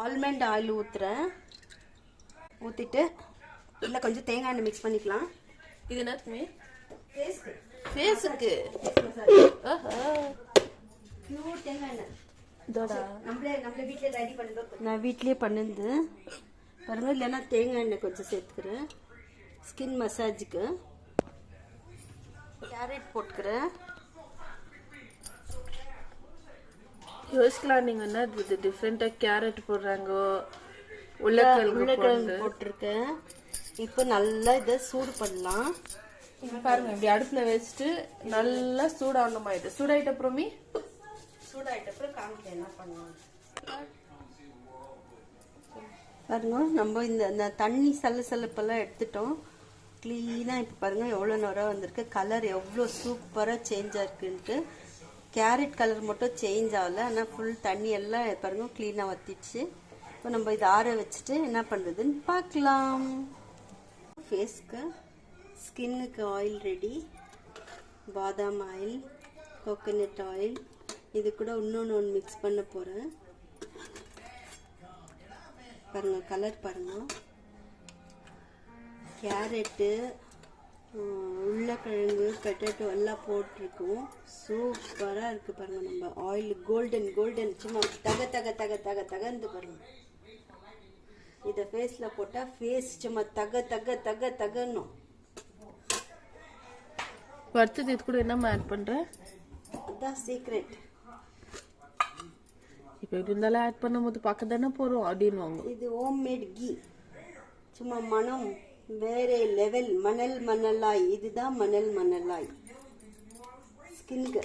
Almond oil ஊற்றுறேன். ஊற்றிட்டு இல்லை கொஞ்சம் தேங்காய் எண்ணெய் மிக்ஸ் பண்ணிக்கலாம். இது என்னத்துமே ஃபேஸ்க்கு பியூர் தேங்காய் எண்ணெய். நம்மளே வீட்டிலே ரெடி பண்ணுறது. நான் வீட்லேயே பண்ணுது பாருங்க. இல்லைன்னா தேங்காய் எண்ணெய் கொஞ்சம் சேர்த்துக்கிறேன் ஸ்கின் மசாஜுக்கு. கேரட் போட்டுக்கிறேன். யோசிக்கலாம் நீங்க என்ன இது டிஃப்ரெண்டா கேரட் போடுறாங்க. உருளைக்கிழங்கு போட்டிருக்கேன். இப்போ நல்லா இதை சூடு பண்ணலாம். பாருங்க இப்படி அடுப்புல வச்சுட்டு நல்லா சூடாகணுமா. இது சூடாயிட்ட அப்புறமே காமிக்க என்ன பண்ணுவோம் பாருங்க. நம்ம இந்த தண்ணி சலசலப்பெல்லாம் எடுத்துட்டோம் கிளீனாக. இப்போ பாருங்க எவ்வளோ நேரம் வந்திருக்கு. கலர் எவ்வளோ சூப்பராக சேஞ்ச் ஆயிருக்குன்ட்டு. கேரட் கலர் மட்டும் சேஞ்ச் ஆகலை, ஆனால் ஃபுல் தண்ணி எல்லாம் பாருங்க க்ளீனாக வத்திடுச்சு. இப்போ நம்ம இதை ஆற வச்சுட்டு என்ன பண்ணுறதுன்னு பார்க்கலாம். ஃபேஸ்க்கு ஸ்கின்னுக்கு ஆயில் ரெடி. பாதாம் ஆயில், கோகோனட் ஆயில், இது கூட இன்னொன்று மிக்ஸ் பண்ண போகிறேன். பாருங்க கலர் பாருங்க. கேரட்டு, உருளைக்கிழங்கு, பொட்டேட்டோ எல்லாம் போட்டிருக்கோம். சூப்பராக இருக்குது பாருங்க. நம்ம ஆயில் கோல்டன் சும்மா தக தக தக தக தகந்து பாருங்க. இதை ஃபேஸில் போட்டால் ஃபேஸ் சும்மா தக தக தக தகணும். அடுத்தது இது கூட என்னம்மா ஆட் பண்ணுறேன்? அதுதான் சீக்ரெட். இப்போ இப்படி இருந்தாலும் ஆட் பண்ணும்போது பார்க்க தானே போகிறோம் அப்படின்னு. இது ஹோம்மேட் கீ. சும்மா மனம் வேற லெவல். மணலாய். இதுதான் மணலாய் ஸ்கின்க்கு.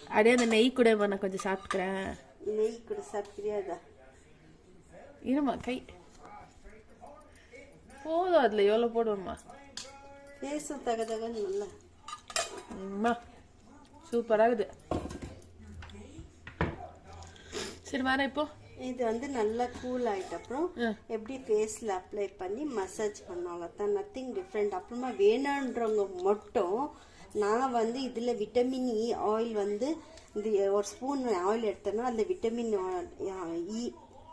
அப்படியே அந்த நெய் கூட நான் கொஞ்சம் சாப்பிட்டுக்கிறேன். நெய் கூட சாப்பிட்றியாதா? இருமா கை போதும். அதில் எவ்வளோ போடுவோம்மா. ஃபேஸும் தக தகன்னு நல்லா சூப்பராகுது. சரி வேற இப்போ இது வந்து நல்லா கூல் ஆகிட்ட அப்புறம் எப்படி ஃபேஸில் அப்ளை பண்ணி மசாஜ் பண்ணாங்க தான். Nothing different. அப்புறமா வேணுன்றவங்க மட்டும் நான் வந்து இதில் விட்டமின் இ ஆயில் வந்து இந்த ஒரு ஸ்பூன் ஆயில் எடுத்தேன்னா அந்த விட்டமின் இ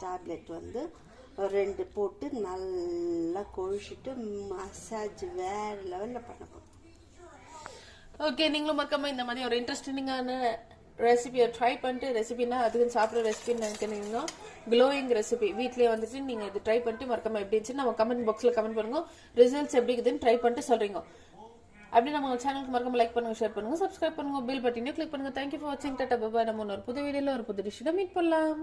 டேப்லெட் வந்து 2 போட்டு நல்லா கொழிச்சிட்டு மசாஜ் வேறு லெவலில் பண்ண போகிறோம். ஓகே, நீங்களும் மறக்காம இந்த மாதிரி ஒரு இன்ட்ரெஸ்டிங்கான ரெசிபியை ட்ரை பண்ணிட்டு, ரெசிபினா அதுக்கு சாப்பிட்ற ரெசிபின்னு நினைக்கிறீங்க, க்ளோயிங் ரெசிபி வீட்லேயே வந்துட்டு நீங்கள் இது ட்ரை பண்ணிட்டு மறக்காம எப்படி இருந்துச்சு நம்ம கமெண்ட் பாக்ஸில் கமெண்ட் பண்ணுங்க. ரிசல்ட்ஸ் எப்படி இருக்குதுன்னு ட்ரை பண்ணிட்டு சொல்கிறீங்க. அப்படி நம்ம சேனலுக்கு மறக்காம லைக் பண்ணுங்க, ஷேர் பண்ணுங்க, சப்ஸ்கிரைப் பண்ணுங்க, பெல் பட்டனையும் கிளிக் பண்ணுங்க. தேங்க்யூ ஃபார் வாட்சிங். டாடா பாய். நம்ம ஒரு புது வீடியோவில் ஒரு புது டிஷ்ஷில் மீட் பண்ணலாம்.